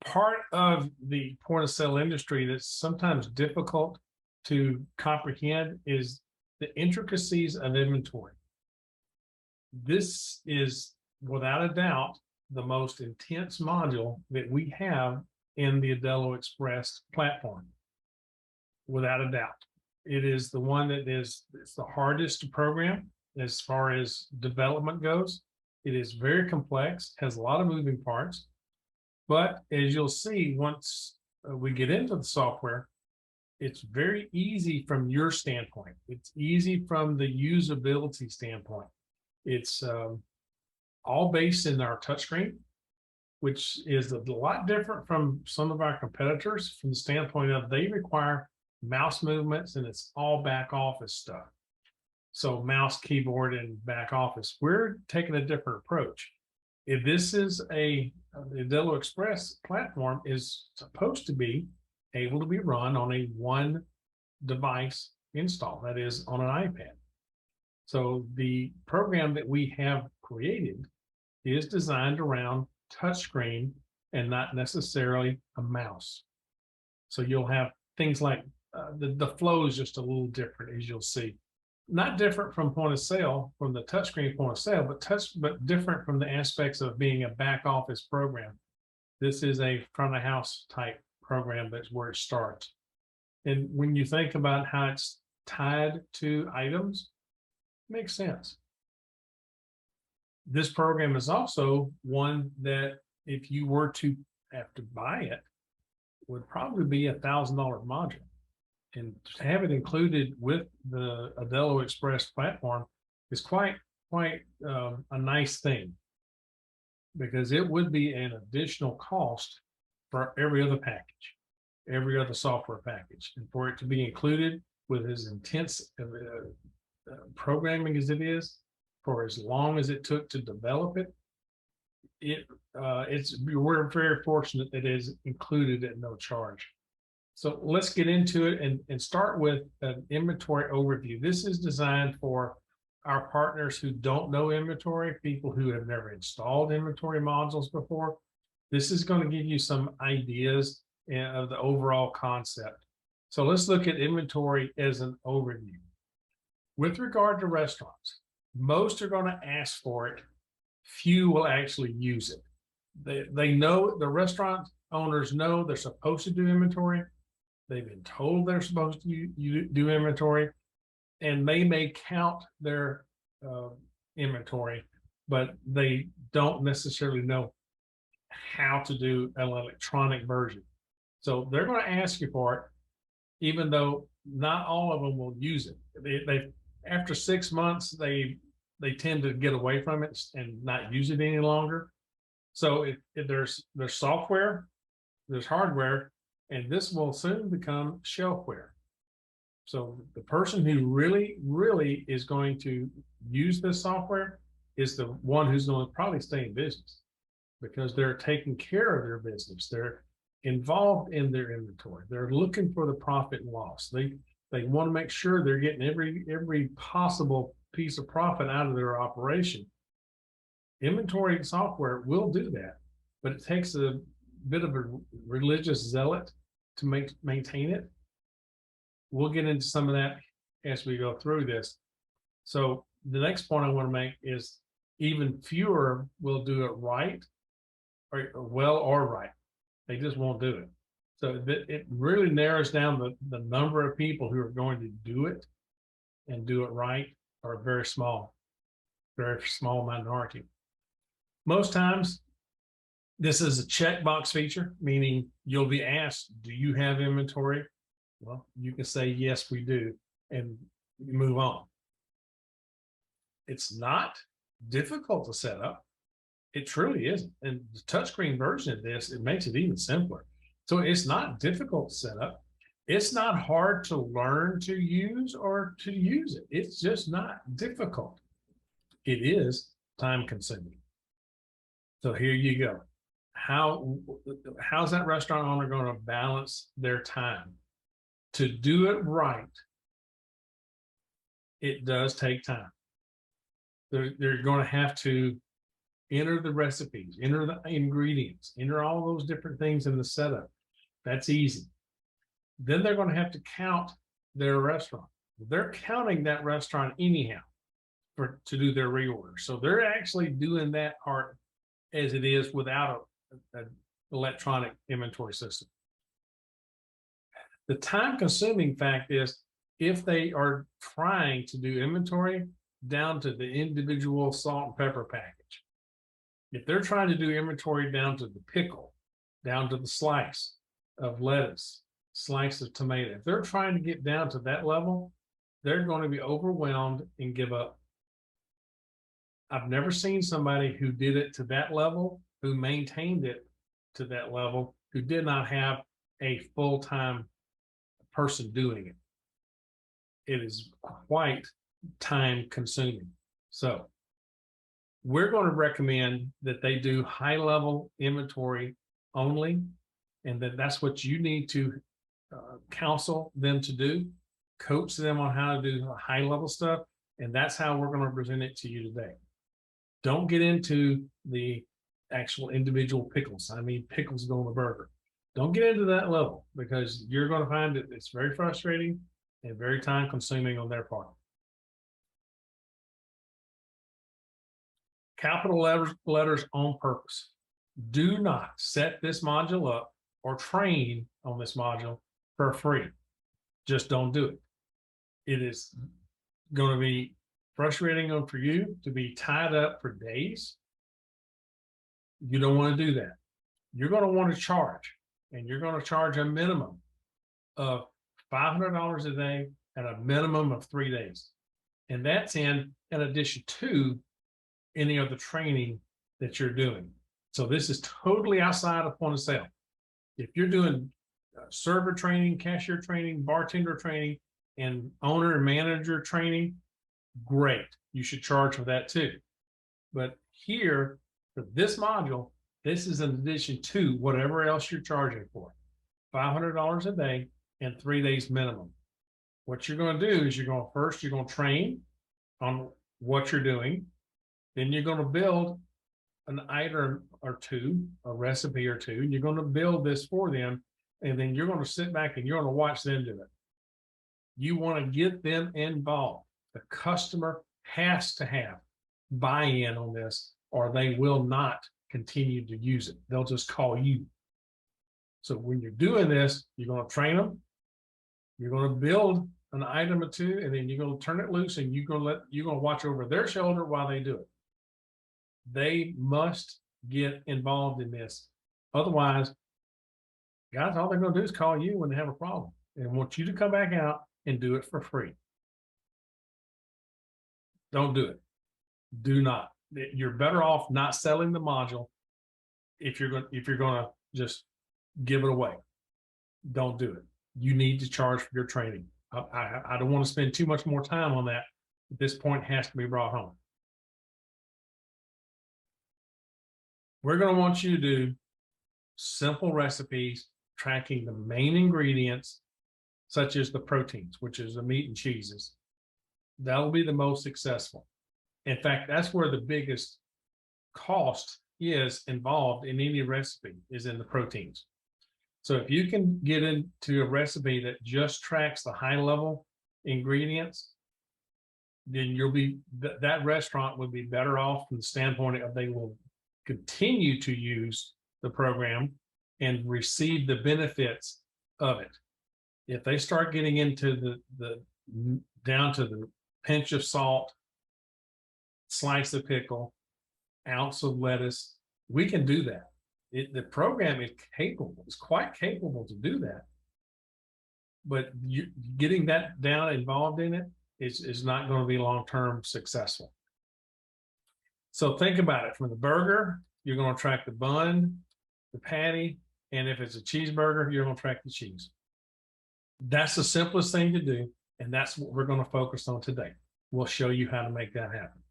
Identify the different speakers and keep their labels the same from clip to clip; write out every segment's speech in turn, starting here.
Speaker 1: Part of the point of sale industry that's sometimes difficult to comprehend is the intricacies of inventory. This is without a doubt the most intense module that we have in the Aldelo Express platform. Without a doubt, it is the one that it's the hardest to program as far as development goes. It is very complex, has a lot of moving parts. But as you'll see, once we get into the software, it's very easy from your standpoint. It's easy from the usability standpoint. It's all based in our touchscreen, which is a lot different from some of our competitors from the standpoint of they require mouse movements and it's all back office stuff. So mouse, keyboard, and back office. We're taking a different approach. If this is the Aldelo Express platform is supposed to be able to be run on a one device install, that is on an iPad. So the program that we have created is designed around touchscreen and not necessarily a mouse. So you'll have things like the flow is just a little different, as you'll see. Not different from point of sale, from the touchscreen point of sale, but different from the aspects of being a back office program. This is a front of house type program. That's where it starts. And when you think about how it's tied to items, it makes sense. This program is also one that if you were to have to buy it, would probably be $1,000 module. And to have it included with the Aldelo Express platform is quite a nice thing, because it would be an additional cost for every other package, every other software package, and for it to be included with as intense programming as it is, for as long as it took to develop it, we're very fortunate that it is included at no charge. So let's get into it and start with an inventory overview. This is designed for our partners who don't know inventory, people who have never installed inventory modules before. This is going to give you some ideas of the overall concept. So let's look at inventory as an overview. With regard to restaurants, most are going to ask for it. Few will actually use it. They know, the restaurant owners know they're supposed to do inventory. They've been told they're supposed to do inventory, and they may count their inventory, but they don't necessarily know how to do an electronic version. So they're going to ask you for it, even though not all of them will use it. They after 6 months, they tend to get away from it and not use it any longer. So if there's software, there's hardware, and this will soon become shelfware. So the person who really is going to use this software is the one who's going to probably stay in business, because they're taking care of their business. They're involved in their inventory. They're looking for the profit and loss. They want to make sure they're getting every possible piece of profit out of their operation. Inventory software will do that, but it takes a bit of a religious zealot to maintain it. We'll get into some of that as we go through this. So the next point I want to make is even fewer will do it right, or well or right. They just won't do it. So it really narrows down the number of people who are going to do it and do it right are very small minority. Most times, this is a checkbox feature, meaning you'll be asked, do you have inventory? Well, you can say, yes, we do, and you move on. It's not difficult to set up. It truly isn't. And the touchscreen version of this, it makes it even simpler. So it's not difficult to set up. It's not hard to learn to use or to use it. It's just not difficult. It is time consuming. So here you go. How's that restaurant owner going to balance their time? To do it right, it does take time. They're going to have to enter the recipes, enter the ingredients, enter all those different things in the setup. That's easy. Then they're going to have to count their restaurant. They're counting that restaurant anyhow to do their reorder. So they're actually doing that part as it is without an electronic inventory system. The time consuming fact is if they are trying to do inventory down to the individual salt and pepper package, if they're trying to do inventory down to the pickle, down to the slice of lettuce, slice of tomato, if they're trying to get down to that level, they're going to be overwhelmed and give up. I've never seen somebody who did it to that level, who maintained it to that level, who did not have a full-time person doing it. It is quite time consuming. So we're going to recommend that they do high level inventory only, and that's what you need to counsel them to do, coach them on how to do high level stuff. And that's how we're going to present it to you today. Don't get into the actual individual pickles. I mean, pickles go on the burger. Don't get into that level, because you're going to find that it's very frustrating and very time consuming on their part. Capital letters on purpose. Do not set this module up or train on this module for free. Just don't do it. It is going to be frustrating for you to be tied up for days. You don't want to do that. You're going to want to charge, and you're going to charge a minimum of $500 a day and a minimum of 3 days. And that's in addition to any of the training that you're doing. So this is totally outside of point of sale. If you're doing server training, cashier training, bartender training, and owner and manager training, great. You should charge for that too. But here, for this module, this is in addition to whatever else you're charging for. $500 a day and 3 days minimum. What you're going to do is you're going to train on what you're doing. Then you're going to build an item or two, a recipe or two. You're going to build this for them, and then you're going to sit back and you're going to watch them do it. You want to get them involved. The customer has to have buy-in on this, or they will not continue to use it. They'll just call you. So when you're doing this, you're going to train them. You're going to build an item or two, and then you're going to turn it loose, and you're going to watch over their shoulder while they do it. They must get involved in this. Otherwise, guys, all they're going to do is call you when they have a problem and want you to come back out and do it for free. Don't do it. Do not. You're better off not selling the module if you're going to just give it away. Don't do it. You need to charge for your training. I don't want to spend too much more time on that. This point has to be brought home. We're going to want you to do simple recipes tracking the main ingredients, such as the proteins, which is the meat and cheeses. That'll be the most successful. In fact, that's where the biggest cost is involved in any recipe, is in the proteins. So if you can get into a recipe that just tracks the high level ingredients, then that restaurant would be better off from the standpoint of they will continue to use the program and receive the benefits of it. If they start getting into the down to the pinch of salt, slice of pickle, ounce of lettuce, we can do that. The program is capable, it's quite capable to do that. But getting that down involved in it is not going to be long-term successful. So think about it. From the burger, you're going to track the bun, the patty, and if it's a cheeseburger, you're going to track the cheese. That's the simplest thing to do, and that's what we're going to focus on today. We'll show you how to make that happen.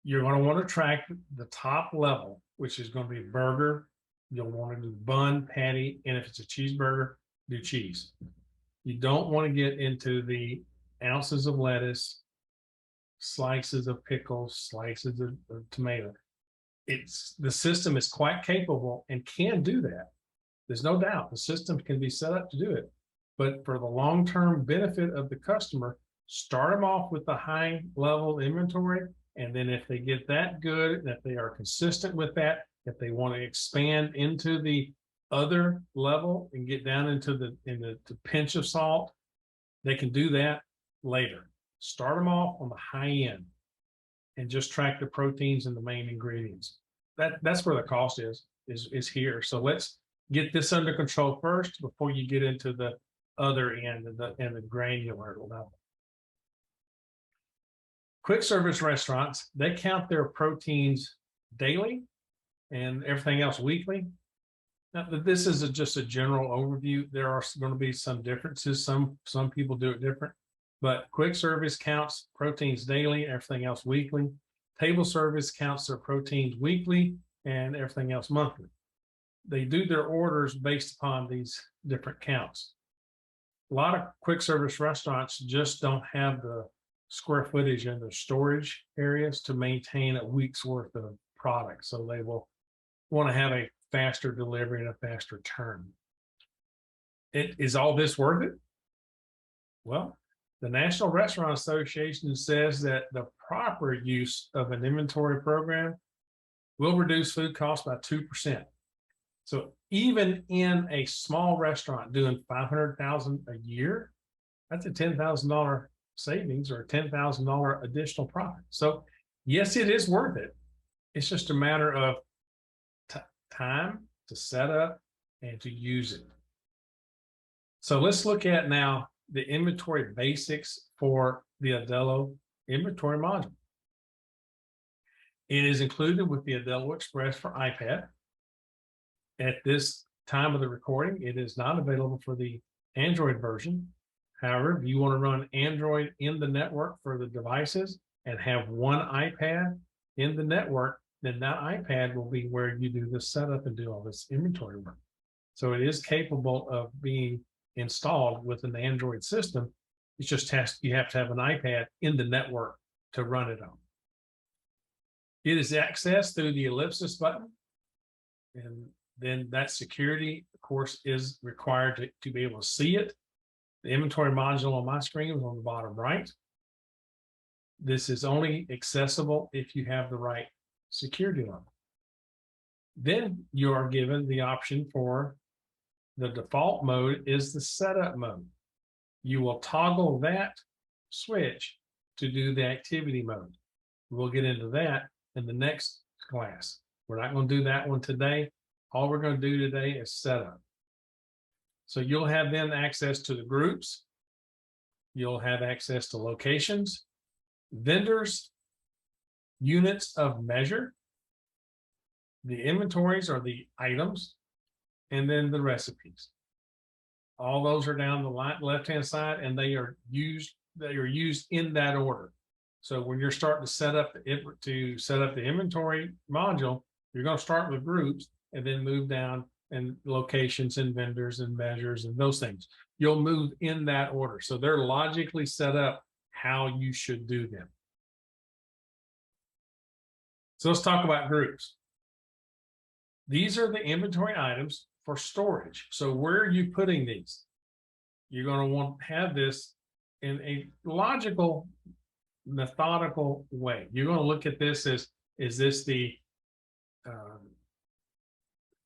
Speaker 1: You're going to want to track the top level, which is going to be burger. You'll want to do bun, patty, and if it's a cheeseburger, do cheese. You don't want to get into the ounces of lettuce, slices of pickles, slices of tomato. The system is quite capable and can do that. There's no doubt the system can be set up to do it. But for the long-term benefit of the customer, start them off with the high level inventory. And then if they get that good, that they are consistent with that, if they want to expand into the other level and get down into the pinch of salt, they can do that later. Start them off on the high end and just track the proteins and the main ingredients. That's where the cost is here. So let's get this under control first before you get into the other end and the granular level. Quick service restaurants, they count their proteins daily and everything else weekly. Now, this is just a general overview. There are going to be some differences. Some people do it different, but quick service counts proteins daily, everything else weekly. Table service counts their proteins weekly and everything else monthly. They do their orders based upon these different counts. A lot of quick service restaurants just don't have the square footage in their storage areas to maintain a week's worth of product. So they will want to have a faster delivery and a faster turn. Is all this worth it? Well, the National Restaurant Association says that the proper use of an inventory program will reduce food costs by 2%. So even in a small restaurant doing $500,000 a year, that's a $10,000 savings or a $10,000 additional profit. So yes, it is worth it. It's just a matter of time to set up and to use it. So let's look at now the inventory basics for the Aldelo Inventory Module. It is included with the Aldelo Express for iPad. At this time of the recording, it is not available for the Android version. However, if you want to run Android in the network for the devices and have one iPad in the network, then that iPad will be where you do the setup and do all this inventory work. So it is capable of being installed with an Android system. It just you have to have an iPad in the network to run it on. It is accessed through the ellipsis button, and then that security, of course, is required to be able to see it. The inventory module on my screen is on the bottom right. This is only accessible if you have the right security level. Then you are given the option for the default mode is the setup mode. You will toggle that switch to do the activity mode. We'll get into that in the next class. We're not going to do that one today. All we're going to do today is setup. So you'll have then access to the groups. You'll have access to locations, vendors, units of measure. The inventories are the items, and then the recipes. All those are down the left-hand side, and they are used in that order. So when you're starting to set up the inventory module, you're going to start with groups and then move down and locations and vendors and measures and those things. You'll move in that order. So they're logically set up how you should do them. So let's talk about groups. These are the inventory items for storage. So where are you putting these? You're going to want to have this in a logical, methodical way. You're going to look at this as, is this the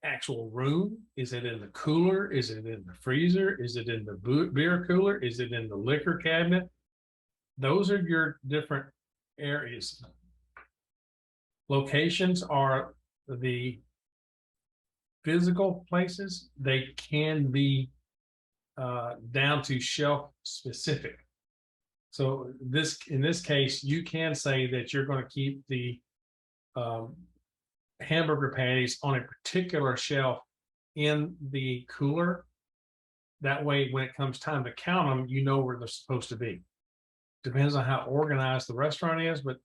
Speaker 1: actual room? Is it in the cooler? Is it in the freezer? Is it in the beer cooler? Is it in the liquor cabinet? Those are your different areas. Locations are the physical places. They can be down to shelf specific. So in this case, you can say that you're going to keep the hamburger patties on a particular shelf in the cooler. That way, when it comes time to count them, you know where they're supposed to be. Depends on how organized the restaurant is, but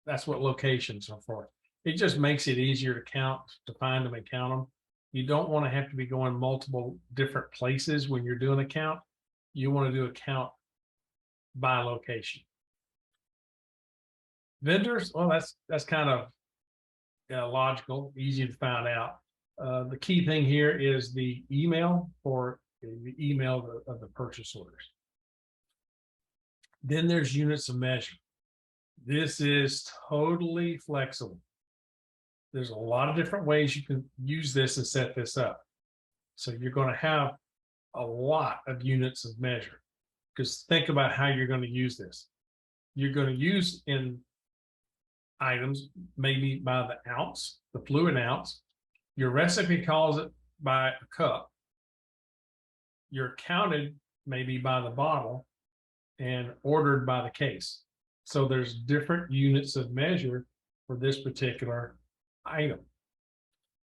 Speaker 1: that's what locations are for. It just makes it easier to count, to find them and count them. You don't want to have to be going multiple different places when you're doing a count. You want to do a count by location. Vendors, well, that's kind of logical, easy to find out. The key thing here is the email or the email of the purchase orders. Then there's units of measure. This is totally flexible. There's a lot of different ways you can use this and set this up. So you're going to have a lot of units of measure, because think about how you're going to use this. You're going to use in items maybe by the ounce, the fluid ounce. Your recipe calls it by a cup. You're counted maybe by the bottle and ordered by the case. So there's different units of measure for this particular item.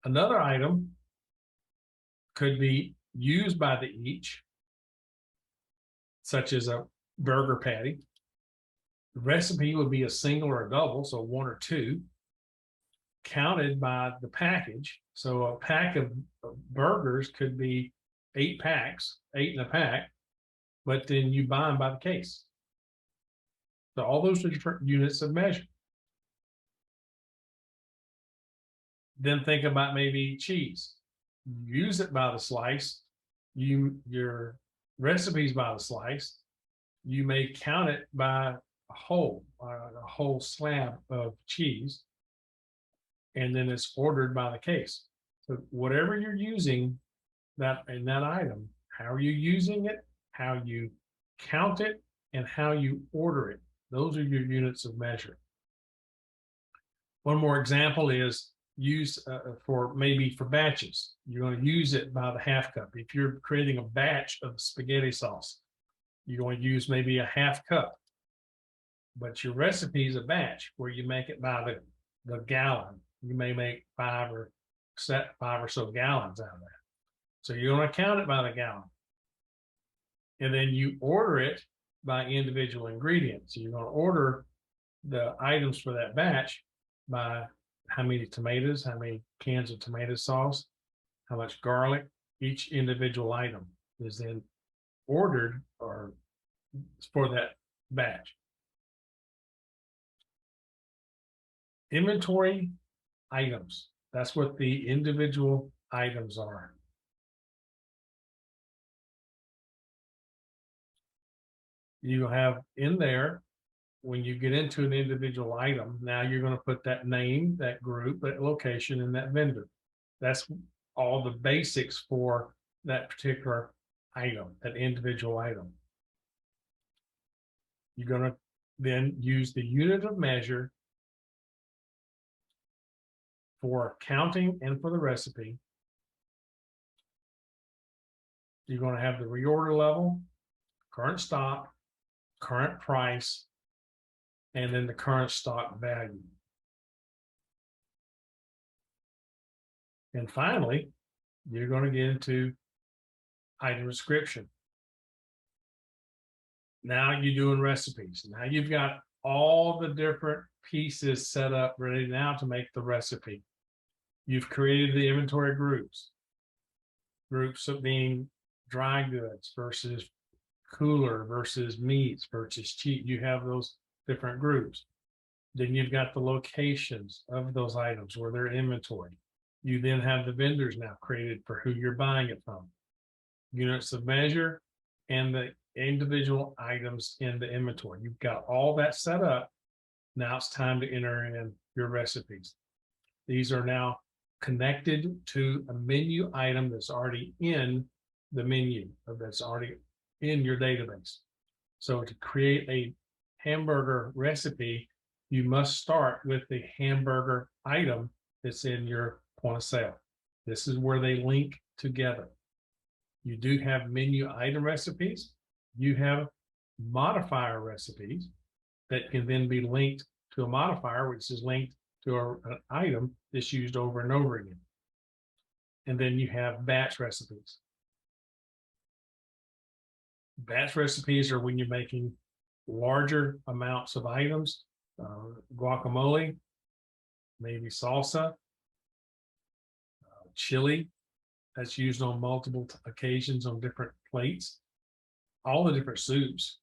Speaker 1: Another item could be used by the each, such as a burger patty. The recipe would be a single or a double, so 1 or 2, counted by the package. So a pack of burgers could be 8 packs, 8 in a pack, but then you buy them by the case. So all those are different units of measure. Then think about maybe cheese. Use it by the slice. Your recipes by the slice. You may count it by a whole slab of cheese, and then it's ordered by the case. So whatever you're using that in that item, how are you using it, how you count it, and how you order it. Those are your units of measure. One more example is use for batches. You're going to use it by the half cup. If you're creating a batch of spaghetti sauce, you're going to use maybe a half cup. But your recipe is a batch where you make it by the gallon. You may make 5 or so gallons out of that. So you're going to count it by the gallon. And then you order it by individual ingredients. So you're going to order the items for that batch by how many tomatoes, how many cans of tomato sauce, how much garlic. Each individual item is then ordered or for that batch. Inventory items. That's what the individual items are. You have in there, when you get into an individual item, now you're going to put that name, that group, that location, and that vendor. That's all the basics for that particular item, that individual item. You're going to then use the unit of measure for counting and for the recipe. You're going to have the reorder level, current stock, current price, and then the current stock value. And finally, you're going to get into item description. Now you're doing recipes. Now you've got all the different pieces set up ready now to make the recipe. You've created the inventory groups of being dry goods versus cooler versus meats versus cheap. You have those different groups. Then you've got the locations of those items where they're inventory. You then have the vendors now created for who you're buying it from. Units of measure and the individual items in the inventory. You've got all that set up. Now it's time to enter in your recipes. These are now connected to a menu item that's already in the menu, or that's already in your database. So to create a hamburger recipe, you must start with the hamburger item that's in your point of sale. This is where they link together. You do have menu item recipes. You have modifier recipes that can then be linked to a modifier, which is linked to an item that's used over and over again. And then you have batch recipes. Batch recipes are when you're making larger amounts of items, guacamole, maybe salsa, chili, that's used on multiple occasions on different plates, all the different soups.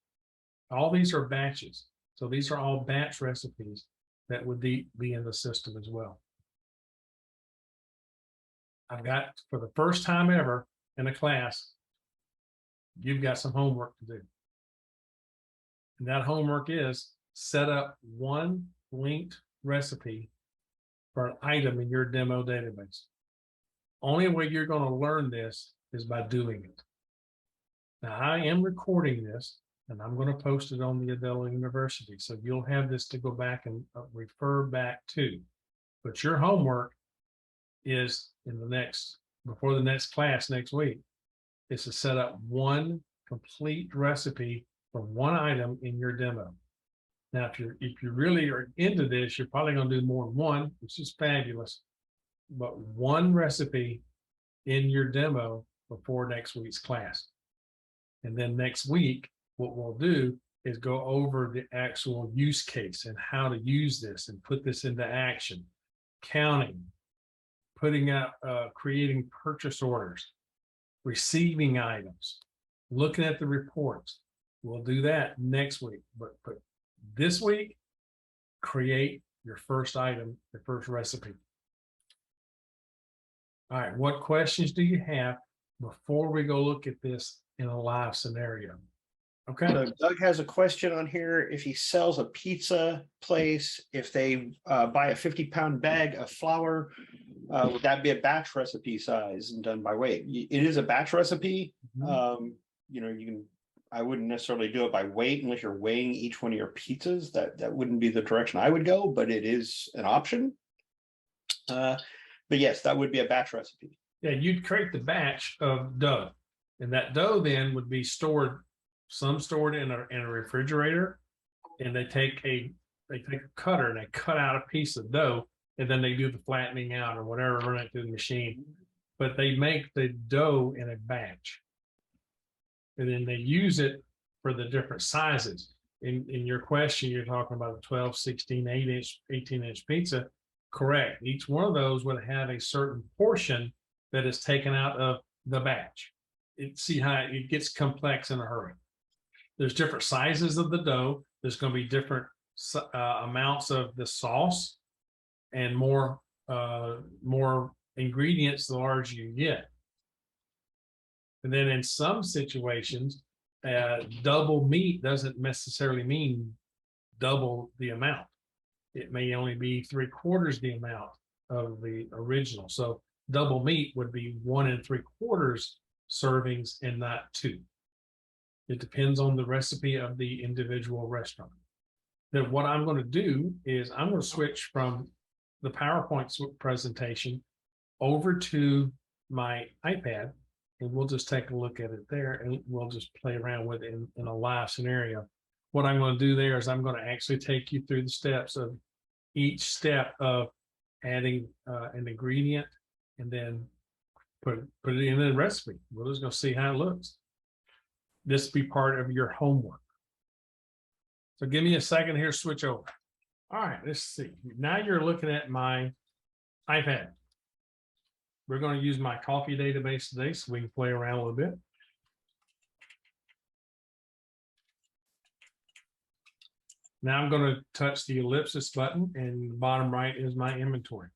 Speaker 1: All these are batches. So these are all batch recipes that would be in the system as well. I've got, for the first time ever in a class, you've got some homework to do. And that homework is set up one linked recipe for an item in your demo database. Only way you're going to learn this is by doing it. Now, I am recording this, and I'm going to post it on the Aldelo University. So you'll have this to go back and refer back to. But your homework is before the next class next week, is to set up one complete recipe for one item in your demo. Now, if you really are into this, you're probably going to do more than one, which is fabulous. But one recipe in your demo before next week's class. And then next week, what we'll do is go over the actual use case and how to use this and put this into action. Counting, putting out, creating purchase orders, receiving items, looking at the reports. We'll do that next week. But this week, create your first item, your first recipe. All right, what questions do you have before we go look at this in a live scenario? Okay.
Speaker 2: So Doug has a question on here. If he sells a pizza place, if they buy a 50-pound bag of flour, would that be a batch recipe size and done by weight? It is a batch recipe.
Speaker 1: Mm-hmm.
Speaker 2: You know, I wouldn't necessarily do it by weight unless you're weighing each one of your pizzas. That wouldn't be the direction I would go, but it is an option. But yes, that would be a batch recipe.
Speaker 1: Yeah, you'd create the batch of dough, and that dough then would be stored, some stored in a refrigerator, and they take a cutter and they cut out a piece of dough, and then they do the flattening out or whatever, run it through the machine. But they make the dough in a batch, and then they use it for the different sizes. In your question, you're talking about a 12, 16, 8-inch, 18-inch pizza. Correct. Each one of those would have a certain portion that is taken out of the batch. See how it gets complex in a hurry. There's different sizes of the dough. There's going to be different amounts of the sauce, and more ingredients the larger you get. And then in some situations, double meat doesn't necessarily mean double the amount. It may only be 3/4 the amount of the original. So double meat would be 1 3/4 servings and not 2. It depends on the recipe of the individual restaurant. Then what I'm going to do is I'm going to switch from the PowerPoint presentation over to my iPad, and we'll just take a look at it there, and we'll just play around with it in a live scenario. What I'm going to do there is I'm going to actually take you through the steps of each step of adding an ingredient, and then put it in the recipe. We're just going to see how it looks. This will be part of your homework. So give me a second here, switch over. All right, let's see. Now you're looking at my iPad. We're going to use my coffee database today so we can play around a little bit. Now I'm going to touch the ellipsis button, and the bottom right is my inventory.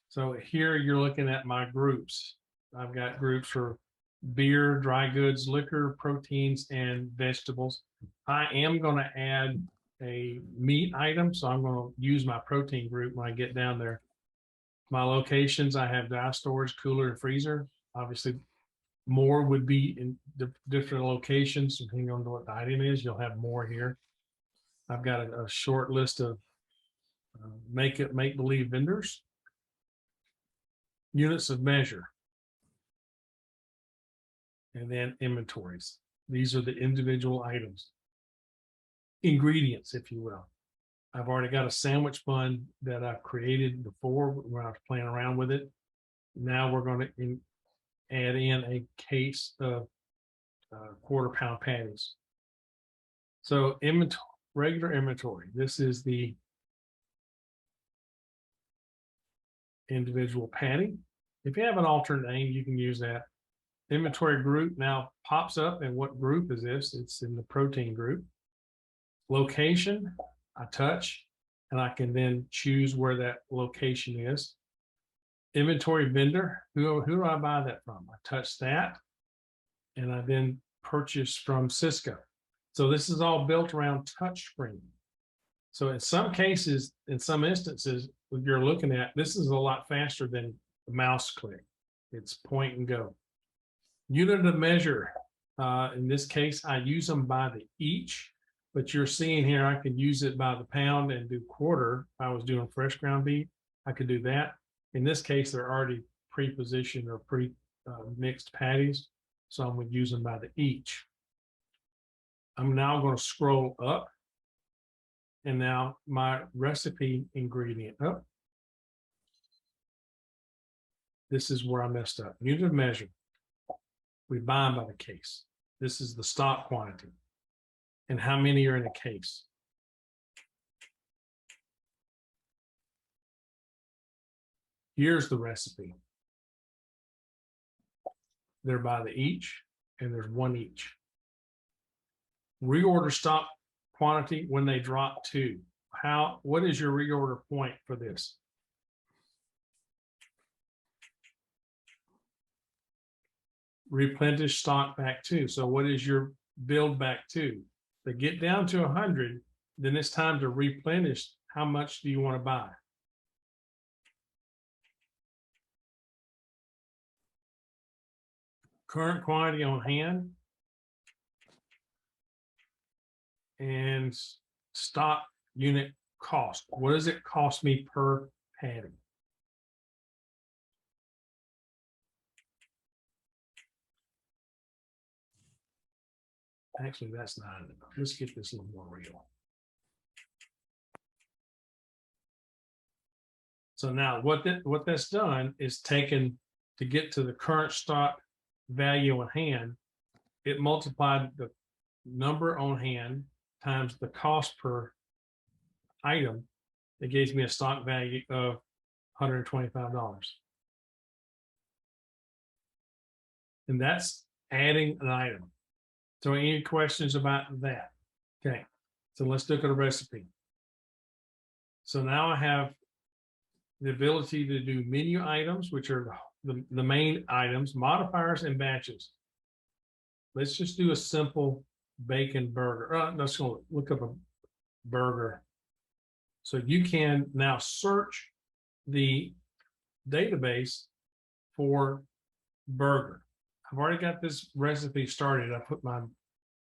Speaker 1: So here you're looking at my groups. I've got groups for beer, dry goods, liquor, proteins, and vegetables. I am going to add a meat item, so I'm going to use my protein group when I get down there. My locations, I have dry storage, cooler, and freezer. Obviously, more would be in different locations, depending on what the item is. You'll have more here. I've got a short list of make-believe vendors. Units of measure. And then inventories. These are the individual items. Ingredients, if you will. I've already got a sandwich bun that I've created before when I was playing around with it. Now we're going to add in a case of 1/4 pound patties. So inventory. Regular inventory. This is the individual patty. If you have an alternate name, you can use that. Inventory group now pops up, and what group is this? It's in the protein group. Location, I touch, and I can then choose where that location is. Inventory vendor, who do I buy that from? I touch that, and I then purchase from Cisco. So this is all built around touchscreen. So in some cases, in some instances, what you're looking at, this is a lot faster than the mouse click. It's point and go. Unit of measure. In this case, I use them by the each, but you're seeing here, I could use it by the pound and do quarter. If I was doing fresh ground beef, I could do that. In this case, they're already pre-positioned or pre-mixed patties. So I'm going to use them by the each. I'm now going to scroll up. And now my recipe ingredient. Oh, this is where I messed up. Unit of measure. We buy them by the case. This is the stock quantity. And how many are in a case? Here's the recipe. They're by the each, and there's one each. Reorder stock quantity when they drop to. What is your reorder point for this? Replenish stock back to. So what is your build back to? To get down to 100, then it's time to replenish. How much do you want to buy? Current quantity on hand and stock unit cost. What does it cost me per patty? Actually, that's not enough. Let's get this a little more real. So now what that's done is taken to get to the current stock value on hand, it multiplied the number on hand times the cost per item. It gives me a stock value of $125. And that's adding an item. So any questions about that? Okay, so let's look at a recipe. So now I have the ability to do menu items, which are the main items, modifiers, and batches. Let's just do a simple bacon burger. Let's go look up a burger. So you can now search the database for burger. I've already got this recipe started. I put my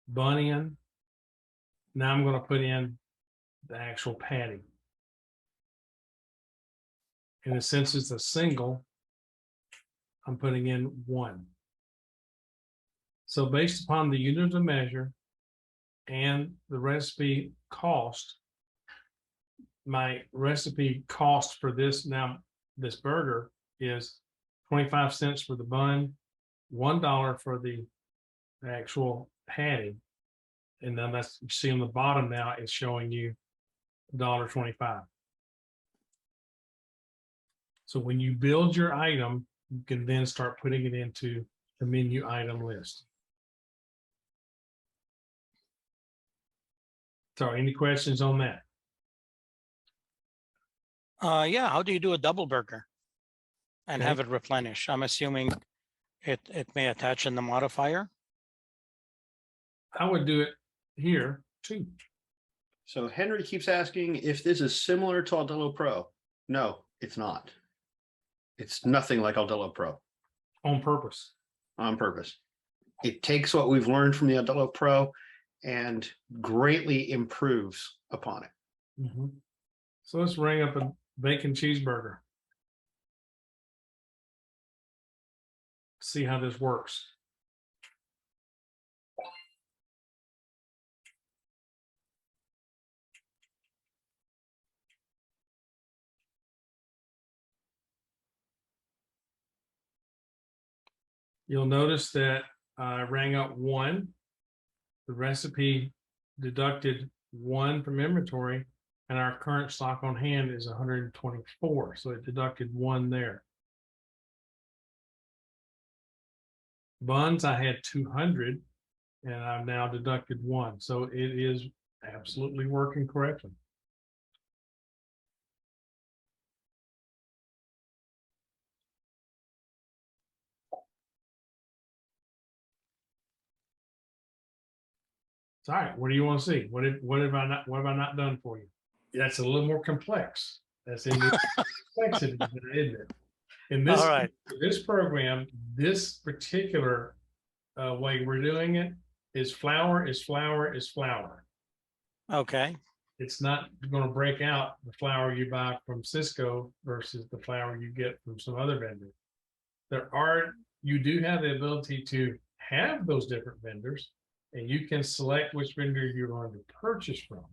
Speaker 1: bun in. Now I'm going to put in the actual patty. And since it's a single, I'm putting in 1. So based upon the unit of measure and the recipe cost, my recipe cost for this burger is 25 cents for the bun, $1 for the actual patty. And then that's, you see on the bottom now, it's showing you $1.25. So when you build your item, you can then start putting it into the menu item list. So any questions on that?
Speaker 3: Yeah, how do you do a double burger and
Speaker 1: Okay.
Speaker 3: have it replenish? I'm assuming it may attach in the modifier.
Speaker 1: I would do it here too.
Speaker 2: So Henry keeps asking if this is similar to Aldelo Pro. No, it's not. It's nothing like Aldelo Pro.
Speaker 1: On purpose.
Speaker 2: On purpose. It takes what we've learned from the Aldelo Pro and greatly improves upon it.
Speaker 1: Mm-hmm. So let's ring up a bacon cheeseburger. See how this works. You'll notice that I rang up 1. The recipe deducted 1 from inventory, and our current stock on hand is 124. So it deducted 1 there. Buns, I had 200, and I've now deducted 1. So it is absolutely working correctly. It's all right. What do you want to see? What have I not done for you? That's a little more complex. That's in the complexity, isn't it? In
Speaker 3: All right.
Speaker 1: this program, this particular way we're doing it is flour is flour is flour.
Speaker 3: Okay.
Speaker 1: It's not going to break out the flour you buy from Cisco versus the flour you get from some other vendor. You do have the ability to have those different vendors, and you can select which vendor you're going to purchase from.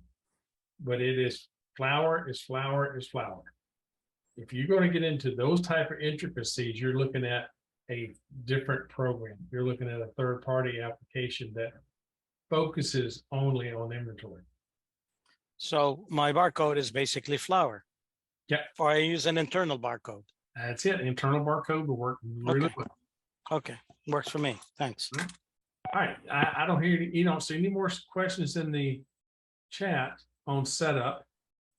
Speaker 1: But it is flour is flour is flour. If you're going to get into those type of intricacies, you're looking at a different program. You're looking at a third-party application that focuses only on inventory.
Speaker 3: So my barcode is basically flour.
Speaker 1: Yeah.
Speaker 3: Or I use an internal barcode.
Speaker 1: That's it. Internal barcode will work really
Speaker 3: Okay.
Speaker 1: well.
Speaker 3: Okay. Works for me. Thanks.
Speaker 1: All right. I don't hear you don't see any more questions in the chat on setup.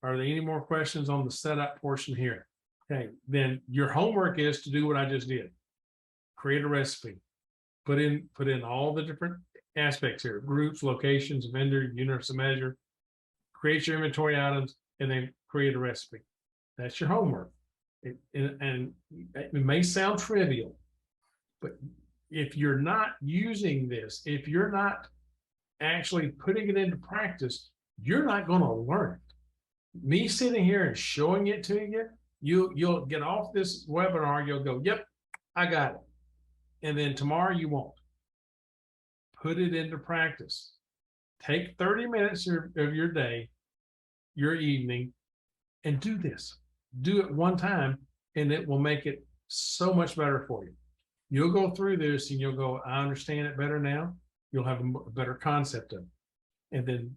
Speaker 1: Are there any more questions on the setup portion here? Okay, then your homework is to do what I just did. Create a recipe. Put in all the different aspects here: groups, locations, vendor, units of measure. Create your inventory items, and then create a recipe. That's your homework. And it may sound trivial, but if you're not using this, if you're not actually putting it into practice, you're not going to learn it. Me sitting here and showing it to you, you'll get off this webinar, you'll go, yep, I got it. And then tomorrow you won't. Put it into practice. Take 30 minutes of your day, your evening, and do this. Do it one time, and it will make it so much better for you. You'll go through this and you'll go, I understand it better now. You'll have a better concept of it. And then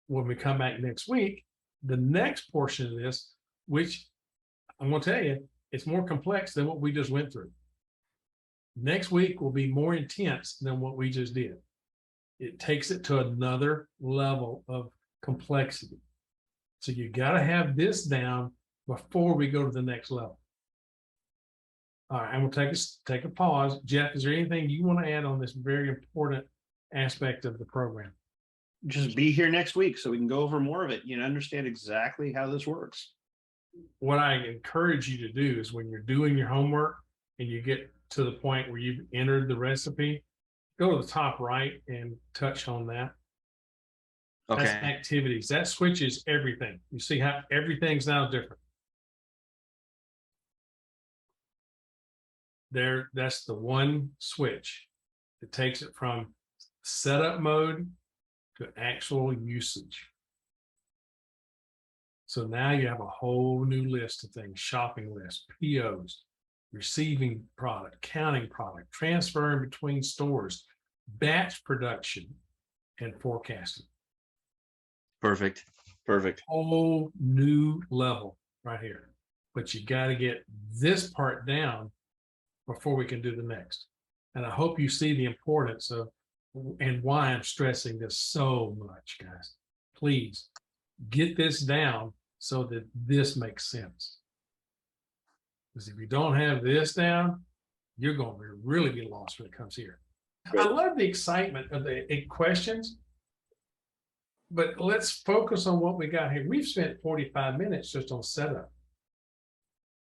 Speaker 1: when we come back next week, the next portion of this, which I'm going to tell you, it's more complex than what we just went through. Next week will be more intense than what we just did. It takes it to another level of complexity. So you got to have this down before we go to the next level. All right, and we'll take a pause. Jeff, is there anything you want to add on this very important aspect of the program?
Speaker 2: Just be here next week so we can go over more of it. You understand exactly how this works.
Speaker 1: What I encourage you to do is when you're doing your homework and you get to the point where you've entered the recipe, go to the top right and touch on that.
Speaker 4: Okay.
Speaker 1: That's activities. That switches everything. You see how everything's now different. That's the one switch that takes it from setup mode to actual usage. So now you have a whole new list of things: shopping list, POs, receiving product, counting product, transferring between stores, batch production, and forecasting.
Speaker 4: Perfect. Perfect.
Speaker 1: Whole new level right here. But you got to get this part down before we can do the next. And I hope you see the importance of and why I'm stressing this so much, guys. Please get this down so that this makes sense. Because if you don't have this down, you're going to really be lost when it comes here. I love the excitement of the questions, but let's focus on what we got here. We've spent 45 minutes just on setup.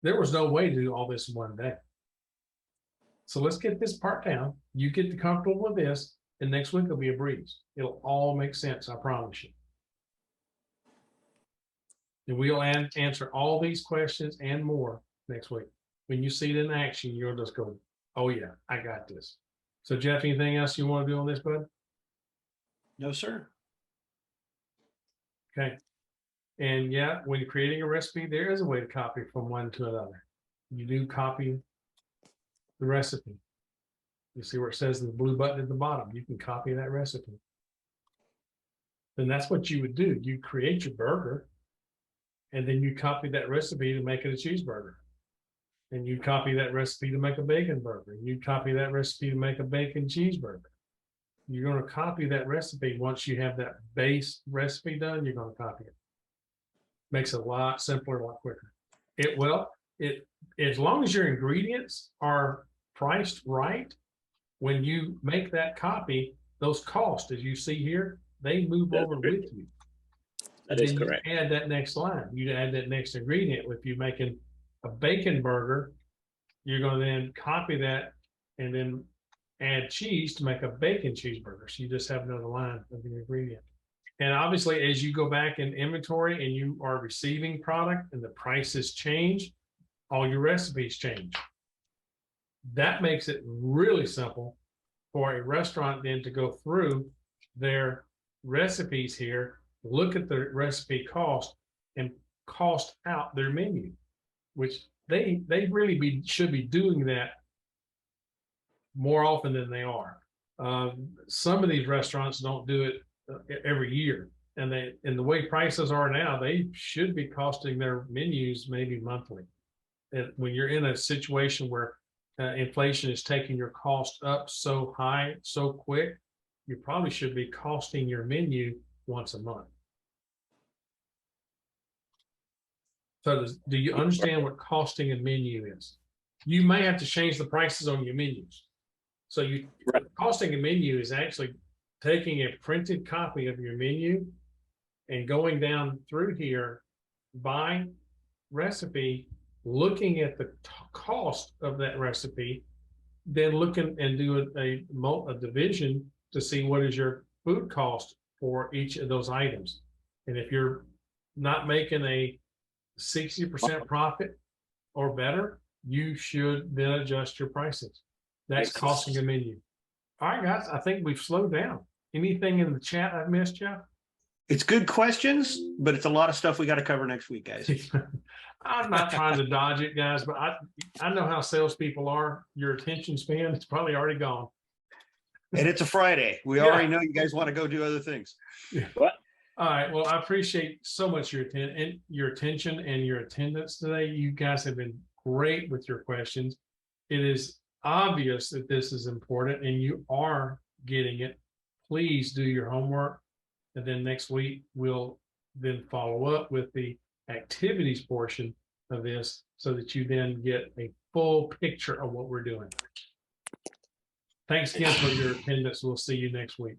Speaker 1: There was no way to do all this in one day. So let's get this part down. You get comfortable with this, and next week will be a breeze. It'll all make sense, I promise you. And we'll answer all these questions and more next week. When you see it in action, you'll just go, oh yeah, I got this. So Jeff, anything else you want to do on this, bud?
Speaker 2: No, sir.
Speaker 1: Okay. And yeah, when you're creating a recipe, there is a way to copy from one to another. You do copy the recipe. You see where it says the blue button at the bottom. You can copy that recipe. Then that's what you would do. You create your burger, and then you copy that recipe to make it a cheeseburger. And you copy that recipe to make a bacon burger. And you copy that recipe to make a bacon cheeseburger. You're going to copy that recipe. Once you have that base recipe done, you're going to copy it. Makes it a lot simpler, a lot quicker. As long as your ingredients are priced right, when you make that copy, those costs, as you see here, they move
Speaker 5: That's
Speaker 1: over
Speaker 5: correct.
Speaker 1: with you.
Speaker 5: That
Speaker 1: And
Speaker 5: is
Speaker 1: then you
Speaker 5: correct.
Speaker 1: add that next line, you add that next ingredient. If you're making a bacon burger, you're gonna then copy that and then add cheese to make a bacon cheeseburger. So you just have another line of the ingredient. And obviously, as you go back in inventory and you are receiving product and the prices change, all your recipes change. That makes it really simple for a restaurant then to go through their recipes here, look at the recipe cost and cost out their menu, which they really should be doing that more often than they are. Some of these restaurants don't do it every year, and the way prices are now, they should be costing their menus maybe monthly. And when you're in a situation where inflation is taking your cost up so high, so quick, you probably should be costing your menu once a month. So do you understand what costing a menu is? You may have to change the prices on your menus. So
Speaker 5: Right.
Speaker 1: costing a menu is actually taking a printed copy of your menu and going down through here by recipe, looking at the cost of that recipe, then looking and doing a division to see what is your food cost for each of those items. And if you're not making a 60% profit or better, you should then adjust your prices. That's
Speaker 5: Makes
Speaker 1: costing a
Speaker 5: sense.
Speaker 1: menu. All right, guys, I think we've slowed down. Anything in the chat I've missed, Jeff?
Speaker 2: It's good questions, but it's a lot of stuff we got to cover next week, guys.
Speaker 1: I'm not trying to dodge it, guys, but I know how salespeople are. Your attention span is probably already gone.
Speaker 2: And it's a Friday. We
Speaker 1: Yeah.
Speaker 2: already know you guys want to go do other things.
Speaker 5: What?
Speaker 1: All right. Well, I appreciate so much your attention and your attendance today. You guys have been great with your questions. It is obvious that this is important and you are getting it. Please do your homework. And then next week, we'll then follow up with the activities portion of this so that you then get a full picture of what we're doing. Thanks again for your attendance. We'll see you next week.